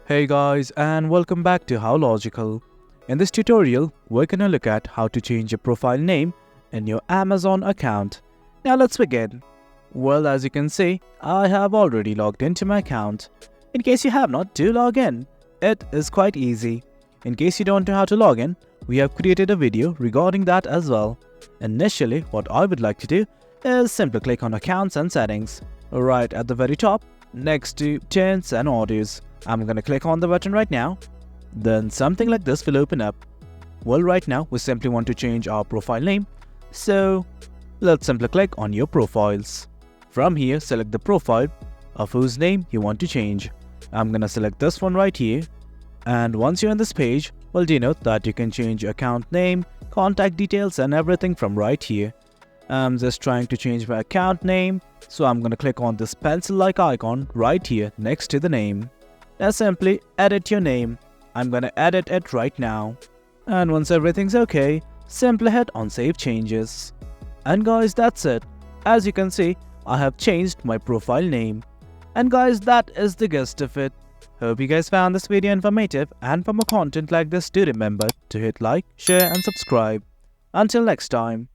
Hey guys, and welcome back to How Logical. In this tutorial, we're gonna look at how to change your profile name in your Amazon account. Now let's begin. Well, as you can see, I have already logged into my account. In case you have not, do log in. It is quite easy. In case you don't know how to log in, we have created a video regarding that as well. Initially, what I would like to do is simply click on Accounts and Settings. Right at the very top, next to Tunes and Audios. I'm gonna click on the button right now. Then something like this will open up. Well, right now we simply want to change our profile name. So let's simply click on your profiles. From here, select the profile of whose name you want to change. I'm gonna select this one right here. And once you're on this page, well, do note that you can change your account name, contact details and everything from right here. I'm just trying to change my account name. So I'm gonna click on this pencil-like icon right here next to the name. Now simply edit your name. I'm gonna edit it right now. And once everything's okay, simply hit on Save Changes. And guys, that's it. As you can see, I have changed my profile name. And guys, that is the gist of it. Hope you guys found this video informative, and for more content like this, do remember to hit like, share and subscribe. Until next time.